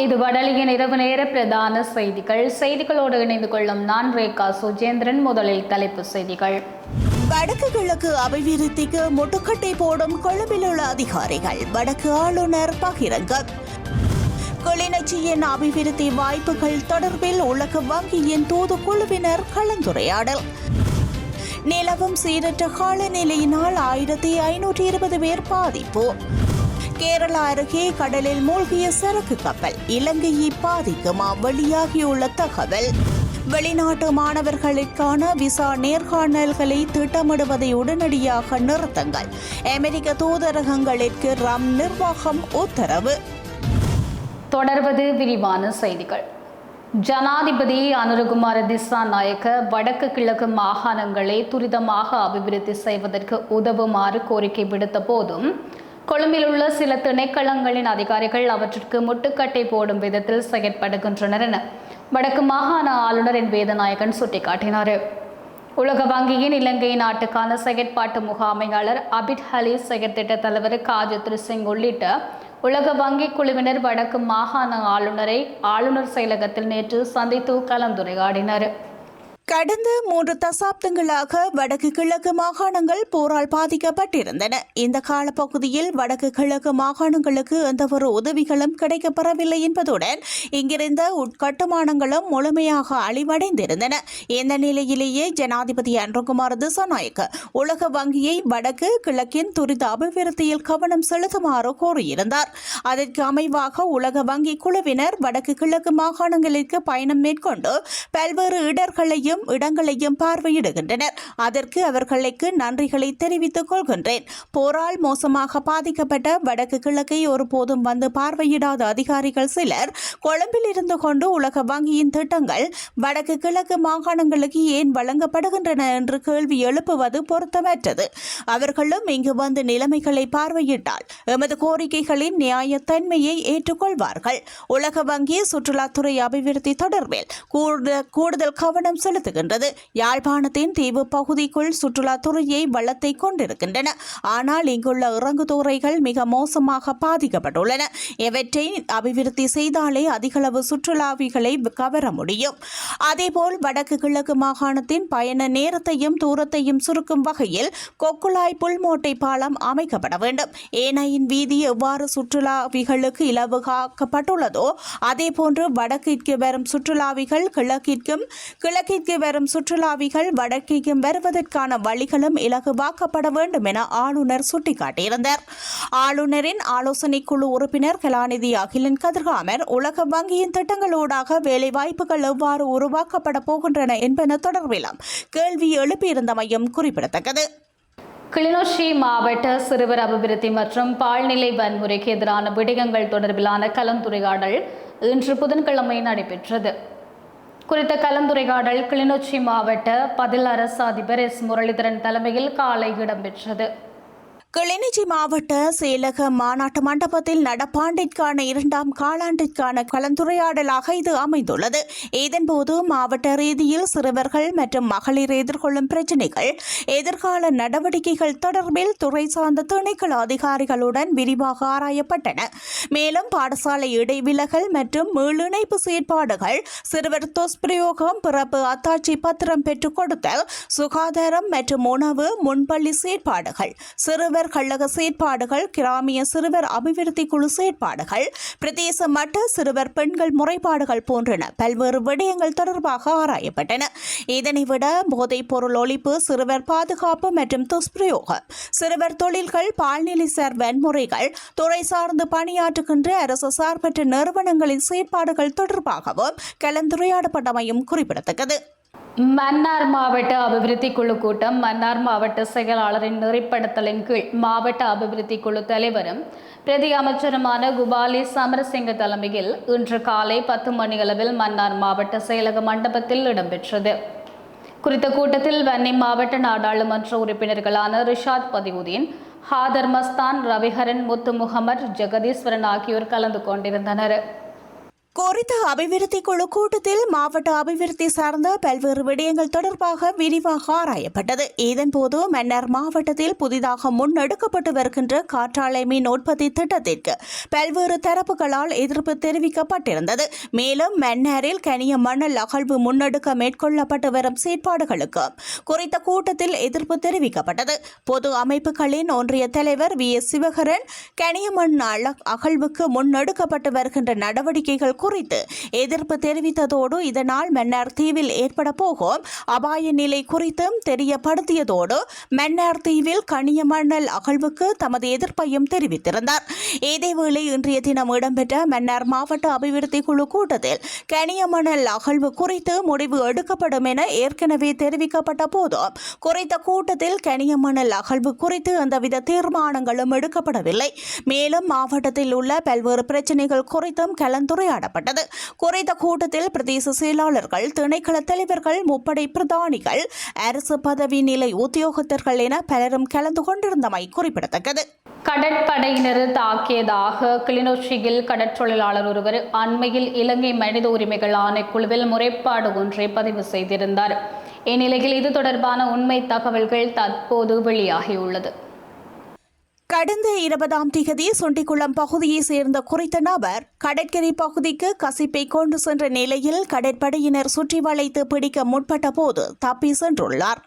இது வடலியின் இரவு நேர பிரதான செய்திகளோடு இணைந்து கொள்ளும் நான் ரேகா சுஜேந்திரன். முதலில் தலைப்பு செய்திகள். வடக்கு கிழக்கு அபிவிருத்திக்கு முட்டுக்கட்டை போடும் கொழும்பில் உள்ள அதிகாரிகள். வடக்கு ஆளுநர் பகிரங்கம். கிளிநொச்சியின் அபிவிருத்தி வாய்ப்புகள் தொடர்பில் உலக வங்கியின் தூதுக்குழுவினர் கலந்துரையாடல். நிலவும் சீரற்ற காலநிலையினால் 1520 பேர் பாதிப்பு. கேரளா அருகே கடலில் மூழ்கிய சரக்கு கப்பல் இலங்கையை பாதிக்குமா? வெளியாகியுள்ள தகவல். வெளிநாட்டு மாணவர்களுக்கான விசா நேர்காணல்களை திட்டமிடுவதை உடனடியாக நிறுத்துங்கள். அமெரிக்க தூதரகங்களுக்கு ரம் நிர்வாகம் உத்தரவு. தொடர்வது விரிவான செய்திகள். ஜனாதிபதி அனுரகுமார திசாநாயக்க வடக்கு கிழக்கு மாகாணங்களை துரிதமாக அபிவிருத்தி செய்வதற்கு உதவுமாறு கோரிக்கை விடுத்த போதும் கொழும்பில் உள்ள சில திணைக்களங்களின் அதிகாரிகள் அவற்றிற்கு முட்டுக்கட்டை போடும் விதத்தில் செயற்படுகின்றனர் என வடக்கு மாகாண ஆளுநர் என் வேதநாயகன் சுட்டிக்காட்டினார். உலக வங்கியின் இலங்கை நாட்டுக்கான செயற்பாட்டு முகாமையாளர் அபிட் ஹலி, செயற்திட்ட தலைவர் காஜத்ரி சிங் உள்ளிட்ட உலக வங்கி குழுவினர் வடக்கு மாகாண ஆளுநரை ஆளுநர் செயலகத்தில் நேற்று சந்தித்து கலந்துரையாடினர். கடந்த 3 தசாப்தங்களாக வடக்கு கிழக்கு மாகாணங்கள் போரால் பாதிக்கப்பட்டிருந்தன. இந்த காலப்பகுதியில் வடக்கு கிழக்கு மாகாணங்களுக்கு எந்தவொரு உதவிகளும் கிடைக்கப்பெறவில்லை என்பதுடன் இங்கிருந்த உட்கட்டுமானங்களும் முழுமையாக அழிவடைந்திருந்தன. இந்த நிலையிலேயே ஜனாதிபதி அனுரகுமார திசாநாயக்க உலக வங்கியை வடக்கு கிழக்கின் துரித அபிவிருத்தியில் கவனம் செலுத்துமாறு கோரியிருந்தார். அதற்கு அமைவாக உலக வங்கி குழுவினர் வடக்கு கிழக்கு மாகாணங்களுக்கு பயணம் மேற்கொண்டு பல்வேறு இடங்களையும் பார்வையிடுகின்றனர். அதற்கு அவர்களுக்கு நன்றிகளை தெரிவித்துக் கொள்கின்றேன். போரால் மோசமாக பாதிக்கப்பட்ட வடக்கு கிழக்கை ஒருபோதும் வந்து பார்வையிடாத அதிகாரிகள் சிலர் கொழும்பில் இருந்து கொண்டு உலக வங்கியின் திட்டங்கள் வடக்கு கிழக்கு மாகாணங்களுக்கு ஏன் வழங்கப்படுகின்றன என்று கேள்வி எழுப்புவது பொருத்தமற்றது. அவர்களும் இங்கு வந்து நிலைமைகளை பார்வையிட்டால் எமது கோரிக்கைகளின் நியாயத்தன்மையை ஏற்றுக்கொள்வார்கள். உலக வங்கி சுற்றுலாத்துறை அபிவிருத்தி தொடர்பில் கூடுதல் கவனம் செலுத்துகின்றது. யாழ்ப்பாணத்தின் தீவு பகுதிக்குள் சுற்றுலாத்துறையை வளத்தை கொண்டிருக்கின்றன. ஆனால் இங்குள்ள இறங்குதுறைகள் மிக மோசமாக பாதிக்கப்பட்டுள்ளன. இவற்றை அபிவிருத்தி செய்தாலே அதிகளவு சுற்றுலாவிகளை கவர முடியும். அதேபோல் வடக்கு கிழக்கு மாகாணத்தின் பயண நேரத்தையும் தூரத்தையும் சுருக்கும் வகையில் கொக்குளாய் புல்மோட்டை பாலம் அமைக்கப்பட வேண்டும். ஏனையின் வீதி எவ்வாறு சுற்றுலாவிகளுக்கு இலவகாக்கப்பட்டுள்ளதோ அதேபோன்று வடக்கிற்கு வரும் சுற்றுலாவிகள் கிழக்கிற்கு வரும் சுற்றுலாவிகள் வடக்கிற்கும் வருவதற்கான வழிகளும் இலகுவாக்கப்பட வேண்டும் என ஆளுநர் சுட்டிக்காட்டியிருந்தார். ஆளுநரின் ஆலோசனை குழு உறுப்பினர் கலாநிதி அகிலன் கதிர்காமர் உலக வங்கியின் திட்டங்களூடாக வேலை வாய்ப்புகள் எவ்வாறு உருவாக்கப்பட போகின்றன என்பன தொடர்பிலும் கேள்வி எழுப்பியிருந்தமையும் குறிப்பிடத்தக்கது. கிளிநொச்சி மாவட்ட சிறுவர் அபிவிருத்தி மற்றும் பால்நிலை வன்முறைக்கு எதிரான விடயங்கள் தொடர்பிலான கலந்துரையாடல் இன்று புதன்கிழமை நடைபெற்றது. குறித்த கலந்துரையாடல் கிளிநொச்சி மாவட்ட பதில் அரசு அதிபர் எஸ் முரளிதரன் தலைமையில் காலை இடம்பெற்றது. கிளிநொச்சி மாவட்ட செயலக மாநாட்டு மண்டபத்தில் நடப்பாண்டிற்கான 2ஆம் காலாண்டிற்கான கலந்துரையாடலாக இது அமைந்துள்ளது. இதன்போது மாவட்ட ரீதியில் சிறுவர்கள் மற்றும் மகளிர் எதிர்கொள்ளும் பிரச்சினைகள், எதிர்கால நடவடிக்கைகள் தொடர்பில் துறை சார்ந்த திணைக்கள அதிகாரிகளுடன் விரிவாக ஆராயப்பட்டன. மேலும் பாடசாலை இடைவிலகல் மற்றும் மீளிணைப்பு செயற்பாடுகள், சிறுவர் துஷ்பிரயோகம், பிறப்பு அத்தாட்சி பத்திரம் பெற்றுக் கொடுத்தல், சுகாதாரம் மற்றும் உணவு முன்பள்ளி செயற்பாடுகள், சிறுவர் கழக செயற்பாடுகள், கிராமிய சிறுவர் அபிவிருத்தி குழு செயற்பாடுகள், பிரதேச மட்ட சிறுவர் பெண்கள் முறைப்பாடுகள் போன்றன பல்வேறு விடயங்கள் தொடர்பாக ஆராயப்பட்டன. இதனைவிட போதைப் பொருள் ஒழிப்பு, சிறுவர் பாதுகாப்பு மற்றும் துஷ்பிரயோகம், சிறுவர் தொழில்கள், பால்நிலைசார் வன்முறைகள், துறை சார்ந்து பணியாற்றுகின்ற அரசு சார்பற்ற நிறுவனங்களின் செயற்பாடுகள் தொடர்பாகவும் கலந்துரையாடப்பட்டமையும் குறிப்பிடத்தக்கது. மன்னார் மாவட்ட அபிவிருத்தி குழு கூட்டம் மன்னார் மாவட்ட செயலாளரின் நெறிப்படுத்தலின் கீழ் மாவட்ட அபிவிருத்தி குழு தலைவரும் பிரதி அமைச்சருமான குபாலி சமரசிங்க தலைமையில் இன்று காலை 10 மணியளவில் மன்னார் மாவட்ட செயலக மண்டபத்தில் இடம்பெற்றது. குறித்த கூட்டத்தில் வன்னி மாவட்ட நாடாளுமன்ற உறுப்பினர்களான ரிஷாத் பதியுதீன், ஹாதர் மஸ்தான், ரவிஹரன், முத்து முகமது, ஜெகதீஸ்வரன் ஆகியோர் கலந்து கொண்டிருந்தனர். குறித்த அபிவிருத்தி குழு கூட்டத்தில் மாவட்ட அபிவிருத்தி சார்ந்த பல்வேறு விடயங்கள் தொடர்பாக விரிவாக ஆராயப்பட்டது. இதன்போது மன்னார் மாவட்டத்தில் புதிதாக முன்னெடுக்கப்பட்டு வருகின்ற காற்றாலை மின் உற்பத்தி திட்டத்திற்கு பல்வேறு தரப்புகளால் எதிர்ப்பு தெரிவிக்கப்பட்டிருந்தது. மேலும் மன்னாரில் கனிய மணல் அகழ்வு முன்னெடுக்க மேற்கொள்ளப்பட்டு வரும் செயற்பாடுகளுக்கு குறித்த கூட்டத்தில் எதிர்ப்பு தெரிவிக்கப்பட்டது. பொது அமைப்புகளின் ஒன்றிய தலைவர் VS சிவகரன் கனிய மண் அகழ்வுக்கு முன்னெடுக்கப்பட்டு வருகின்ற நடவடிக்கைகள் குறித்து எதிர்ப்பு தெரிவித்ததோடு இதனால் மன்னார் தீவில் ஏற்பட போகும் அபாய நிலை குறித்தும் தெரியப்படுத்தியதோடு மன்னார் தீவில் கனிய மணல் அகழ்வுக்கு தமது எதிர்ப்பையும் தெரிவித்திருந்தார். இதேவேளை இன்றைய தினம் இடம்பெற்ற மன்னார் மாவட்ட அபிவிருத்தி குழு கூட்டத்தில் கனிய மணல் அகழ்வு குறித்து முடிவு எடுக்கப்படும் என ஏற்கனவே தெரிவிக்கப்பட்ட போதும் குறித்த கூட்டத்தில் கனிய மணல் அகழ்வு குறித்து எந்தவித தீர்மானங்களும் எடுக்கப்படவில்லை. மேலும் மாவட்டத்தில் உள்ள பல்வேறு பிரச்சினைகள் குறித்தும் கலந்துரையாடப்பட்டது. குறித்த கூட்டத்தில் பிரதேச செயலாளர்கள், திணைக்கள தலைவர்கள், முப்படை பிரதானிகள், அரசு பதவி நிலை உத்தியோகத்தர்கள் என பலரும் கலந்து கொண்டிருந்தமை குறிப்பிடத்தக்கது. கடற்படையினர் தாக்கியதாக கிளிநொச்சியில் கடற்றொழிலாளர் ஒருவர் அண்மையில் இலங்கை மனித உரிமைகள் ஆணைக்குழுவில் முறைப்பாடு ஒன்றை பதிவு செய்திருந்தார். இந்நிலையில் இது தொடர்பான உண்மை தகவல்கள் தற்போது வெளியாகியுள்ளது. கடந்த 20ஆம் தேதி சொண்டிக்குளம் பகுதியை சேர்ந்த குறித்த நபர் கடற்கரை பகுதிக்கு கசிப்பை கொண்டு சென்ற நிலையில் கடற்படையினர் சுற்றி வளைத்து பிடிக்க முற்பட்ட போது தப்பி சென்றுள்ளார்.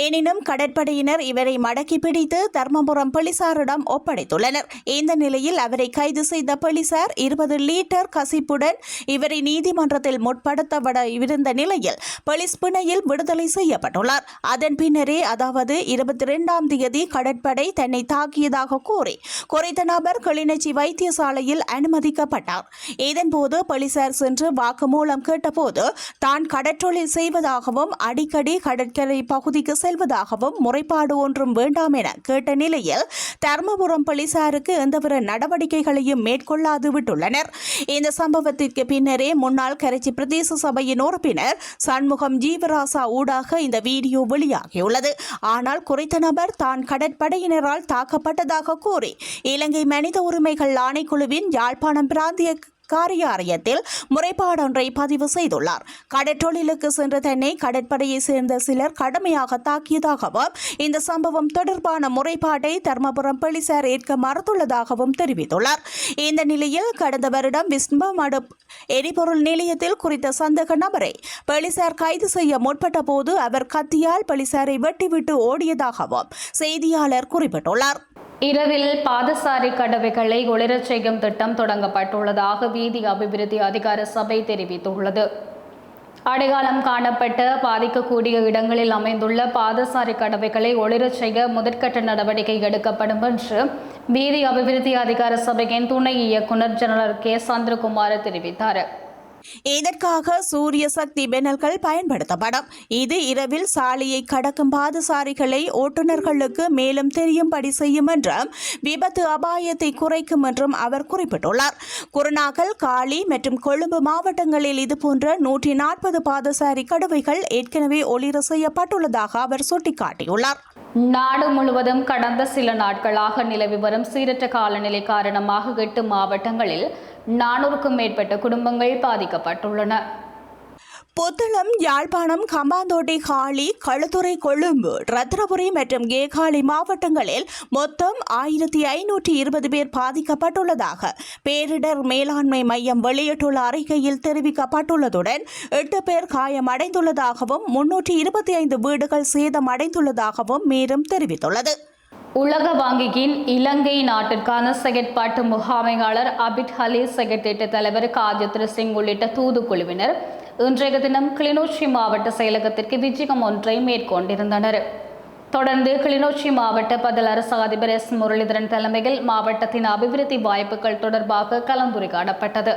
எனினும் கடற்படையினர் இவரை மடக்கி பிடித்து தர்மபுரம் போலீசாரிடம் ஒப்படைத்துள்ளனர். இந்த நிலையில் அவரை கைது செய்த போலீசார் 20 லிட்டர் கசிப்புடன் இவரை நீதிமன்றத்தில் முற்படுத்தப்பட இருந்த நிலையில் போலீஸ் பிணையில் விடுதலை செய்யப்பட்டுள்ளார். அதன் பின்னரே அதாவது 22ஆம் தேதி கடற்படை தன்னை தாக்கியதாக கூறி குறித்த நபர் கிளிநொச்சி வைத்தியசாலையில் அனுமதிக்கப்பட்டார். இதன்போது போலீசார் சென்று வாக்குமூலம் கேட்டபோது தான் கடற்றொழில் செய்வதாகவும் அடிக்கடி கடற்கரை பகுதிக்கு செல்வதாகவும் முறைப்பாடு ஒன்றும் வேண்டாம் என கேட்ட நிலையில் தர்மபுரம் போலீசாருக்கு எந்தவித நடவடிக்கைகளையும் மேற்கொள்ளாது விட்டுள்ளனர். இந்த சம்பவத்திற்கு பின்னரே முன்னாள் கரைச்சி பிரதேச சபையின் உறுப்பினர் சண்முகம் ஜீவராசா ஊடாக இந்த வீடியோ வெளியாகியுள்ளது. ஆனால் குறித்த நபர் தான் கடற்படையினரால் தாக்கப்பட்டதாக கூறி இலங்கை மனித உரிமைகள் ஆணைக்குழுவின் யாழ்ப்பாணம் பிராந்திய காரியாலயத்தில் முறைப்பாடொன்றை பதிவு செய்துள்ளார். கடற்றொழிலுக்கு சென்ற தன்னை கடற்படையை சேர்ந்த சிலர் கடுமையாக தாக்கியதாகவும் இந்த சம்பவம் தொடர்பான முறைப்பாட்டை தர்மபுரம் போலீசார் ஏற்க மறுத்துள்ளதாகவும் தெரிவித்துள்ளார். இந்த நிலையில் கடந்த வருடம் விஸ்வமடு எரிபொருள் நிலையத்தில் குறித்த சந்தேக நபரை போலீசார் கைது செய்ய முற்பட்ட போது அவர் கத்தியால் போலீசாரை வெட்டிவிட்டு ஓடியதாகவும் செய்தியாளர் குறிப்பிட்டுள்ளார். இரவில் பாதசாரி கடவைகளை ஒளிரச் செய்யும் திட்டம் தொடங்கப்பட்டுள்ளதாக வீதி அபிவிருத்தி அதிகார சபை தெரிவித்துள்ளது. அடையாளம் காணப்பட்ட பாதிக்கக்கூடிய இடங்களில் அமைந்துள்ள பாதசாரி கடவைகளை ஒளிரச் செய்ய முதற்கட்ட நடவடிக்கை எடுக்கப்படும் என்று வீதி அபிவிருத்தி அதிகார சபையின் துணை இயக்குநர் ஜெனரல் கே சந்திரகுமார் தெரிவித்தார். இதற்காக சூரிய சக்தி பேனல்கள் பயன்படுத்தப்படும். இது இரவில் சாலையை கடக்கும் பாதசாரிகளை ஓட்டுநர்களுக்கு மேலும் தெரியும்படி செய்யும் என்றும் விபத்து அபாயத்தை குறைக்கும் என்றும் அவர் குறிப்பிட்டுள்ளார். குருநாகல், காலி மற்றும் கொழும்பு மாவட்டங்களில் இதுபோன்ற 140 பாதசாரி கடவைகள் ஏற்கனவே ஒளிர செய்யப்பட்டுள்ளதாக அவர் சுட்டிக்காட்டியுள்ளார். நாடு முழுவதும் கடந்த சில நாட்களாக நிலவி வரும் சீரற்ற காலநிலை காரணமாக 8 மாவட்டங்களில் 400க்கும் மேற்பட்ட குடும்பங்கள் பாதிக்கப்பட்டுள்ளன. புத்தளம், யாழ்ப்பாணம், கம்பாந்தோட்டை, காலி, களுத்துறை, கொழும்பு, ரத்னபுரி மற்றும் கேகாலி மாவட்டங்களில் மொத்தம் 1520 பேர் பாதிக்கப்பட்டுள்ளதாக பேரிடர் மேலாண்மை மையம் வெளியிட்டுள்ள அறிக்கையில் தெரிவிக்கப்பட்டுள்ளதுடன் 8 பேர் காயமடைந்துள்ளதாகவும் 325 வீடுகள் சேதமடைந்துள்ளதாகவும் மேலும் தெரிவித்துள்ளது. உலக வங்கியின் இலங்கை நாட்டிற்கான செயற்பாட்டு முகாமையாளர் அபிட் அலி, செயற்திட்ட தலைவர் காஜத்ர சிங் உள்ளிட்ட தூதுக்குழுவினர் இன்றைய தினம் கிளிநொச்சி மாவட்ட செயலகத்திற்கு விஜயம் ஒன்றை மேற்கொண்டிருந்தனர். தொடர்ந்து கிளிநொச்சி மாவட்ட பதில் அரசு அதிபர் S. முரளிதரன் தலைமையில் மாவட்டத்தின் அபிவிருத்தி வாய்ப்புகள் தொடர்பாக கலந்துரையாடப்பட்டது.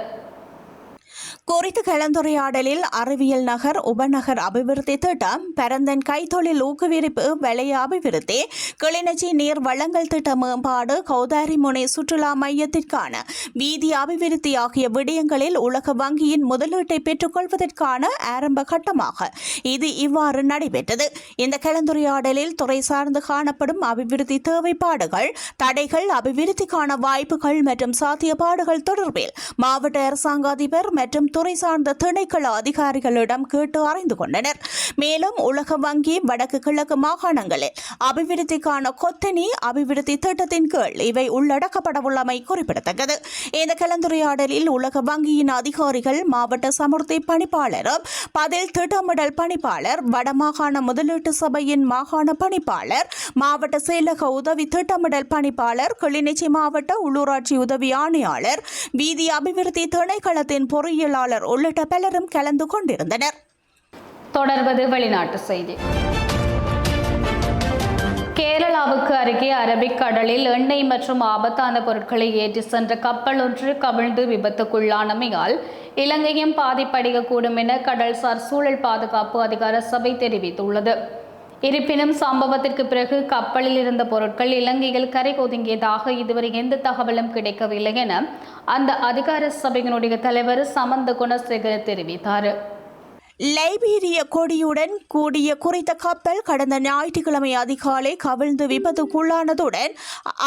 குறித்த கலந்துரையாடலில் அறிவியல் நகர் உபநகர் அபிவிருத்தி திட்டம், பரந்தன் கைத்தொழில் ஊக்குவிப்பு வலய அபிவிருத்தி, கிளிநொச்சி நீர் வழங்கல் திட்ட மேம்பாடு, கௌதாரிமுனை சுற்றுலா மையத்திற்கான வீதி அபிவிருத்தி ஆகிய விடயங்களில் உலக வங்கியின் முதலீட்டை பெற்றுக்கொள்வதற்கான ஆரம்ப கட்டமாக இது இவ்வாறு நடைபெற்றது. இந்த கலந்துரையாடலில் துறை சார்ந்து காணப்படும் அபிவிருத்தி தேவைப்பாடுகள், தடைகள், அபிவிருத்திக்கான வாய்ப்புகள் மற்றும் சாத்தியப்பாடுகள் தொடர்பில் மாவட்ட அரசாங்க அதிபர் மற்றும் துறை சார்ந்த திணைக்கள அதிகாரிகளிடம் கேட்டு அறிந்து கொண்டனர். மேலும் உலக வங்கி வடக்கு கிழக்கு மாகாணங்களில் அபிவிருத்திக்கான கொத்தனி அபிவிருத்தி திட்டத்தின் கீழ் இவை உள்ளடக்கப்படவுள்ளமை குறிப்பிடத்தக்கது. இந்த கலந்துரையாடலில் உலக வங்கியின் அதிகாரிகள், மாவட்ட சமுர்த்தி பணிப்பாளரும், பதில் திட்டமிடல் பணிப்பாளர், வடமாகாண முதலீட்டு சபையின் மாகாண பணிப்பாளர், மாவட்ட செயலக உதவி திட்டமிடல் பணிப்பாளர், கிளிநொச்சி மாவட்ட உள்ளூராட்சி உதவி ஆணையாளர், வீதி அபிவிருத்தி திணைக்களத்தின் பொறியியலாளர் உள்ளிட்ட பலரும் கலந்து கொண்டிருந்தனர். தொடர்வது வெளிநாட்டு செய்தி. கேரளாவுக்கு அருகே அரபிக் கடலில் எண்ணெய் மற்றும் ஆபத்தான பொருட்களை ஏற்றி சென்ற கப்பல் ஒன்று கவிழ்ந்து விபத்துக்குள்ளானமையால் இலங்கையும் பாதிப்படையக்கூடும் என கடல்சார் சூழல் பாதுகாப்பு அதிகார சபை தெரிவித்துள்ளது. இருப்பினும் சம்பவத்திற்கு பிறகு கப்பலில் இருந்த பொருட்கள் இலங்கையில் கரை ஒதுங்கியதாக இதுவரை எந்த தகவலும் கிடைக்கவில்லை என அந்த அதிகார சபையினுடைய தலைவர் சமந்த குணசேகர தெரிவித்தார். லைபீரிய கொடியுடன் கூடிய குறித்த கப்பல் கடந்த ஞாயிற்றுக்கிழமை அதிகாலை கவிழ்ந்து விபத்துக்குள்ளானதுடன்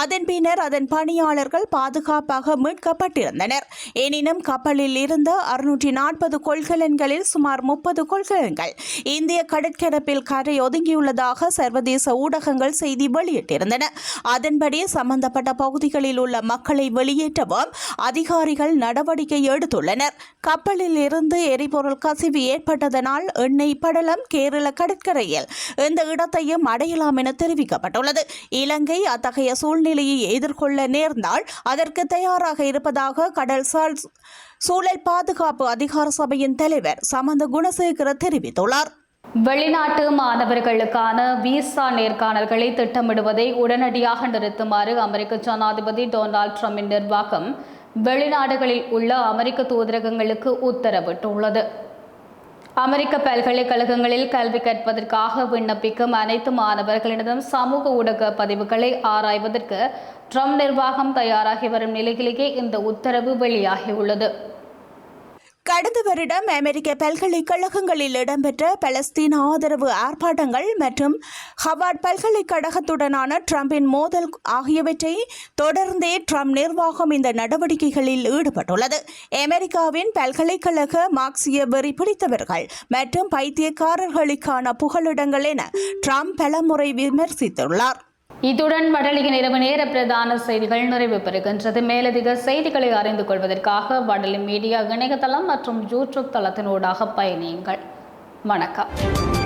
அதன் பின்னர் அதன் பணியாளர்கள் பாதுகாப்பாக மீட்கப்பட்டிருந்தனர். எனினும் கப்பலில் இருந்த 640 கொள்கலன்களில் சுமார் 30 கொள்கலன்கள் இந்திய கடற்கரப்பில் கரை ஒதுங்கியுள்ளதாக சர்வதேச ஊடகங்கள் செய்தி வெளியிட்டிருந்தன. அதன்படி சம்பந்தப்பட்ட பகுதிகளில் உள்ள மக்களை வெளியேற்றவும் அதிகாரிகள் நடவடிக்கை எடுத்துள்ளனர். கப்பலில் இருந்து எரிபொருள் கசிவு ஏற்பட்டதனால் எண்ணெய் படலம் கேரள கடற்கரையில் இந்த இடத்தையும் அடையலாம் என தெரிவிக்கப்பட்டுள்ளது. இலங்கை அத்தகைய சூழ்நிலையை எதிர்கொள்ள நேர்ந்தால் அதற்கு தயாராக இருப்பதாக கடல்சார் சூழல் பாதுகாப்பு அதிகார சபையின் தலைவர் சமந்த குணசேகர தெரிவித்துள்ளார். வெளிநாட்டு மாணவர்களுக்கான விசா நேர்காணல்களை திட்டமிடுவதை உடனடியாக நிறுத்துமாறு அமெரிக்க ஜனாதிபதி டொனால்ட் ட்ரம்பின் நிர்வாகம் வெளிநாடுகளில் உள்ள அமெரிக்க தூதரகங்களுக்கு உத்தரவிட்டுள்ளது. அமெரிக்க பல்கலைக்கழகங்களில் கல்வி கற்பதற்காக விண்ணப்பிக்கும் அனைத்து மாணவர்களிடம் சமூக ஊடக பதிவுகளை ஆராய்வதற்கு ட்ரம்ப் நிர்வாகம் தயாராகி வரும் நிலையிலேயே இந்த உத்தரவு வெளியாகியுள்ளது. கடந்த வருடம் அமெரிக்க பல்கலைக்கழகங்களில் இடம்பெற்ற பலஸ்தீன ஆதரவு ஆர்ப்பாட்டங்கள் மற்றும் ஹவார்ட் பல்கலைக்கழகத்துடனான ட்ரம்பின் மோதல் ஆகியவற்றை தொடர்ந்தே ட்ரம்ப் நிர்வாகம் இந்த நடவடிக்கைகளில் ஈடுபட்டுள்ளது. அமெரிக்காவின் பல்கலைக்கழக மார்க்சிய வெறி பிடித்தவர்கள் மற்றும் பைத்தியக்காரர்களுக்கான புகலிடங்கள் என ட்ரம்ப் பலமுறை விமர்சித்துள்ளார். இத்துடன் வடலியின் இரவு நேர பிரதான செய்திகள் நிறைவு பெறுகின்றது. மேலதிக செய்திகளை அறிந்து கொள்வதற்காக வடலி மீடியா இணையதளம் மற்றும் யூடியூப் தளத்தினூடாக பயணியுங்கள். வணக்கம்.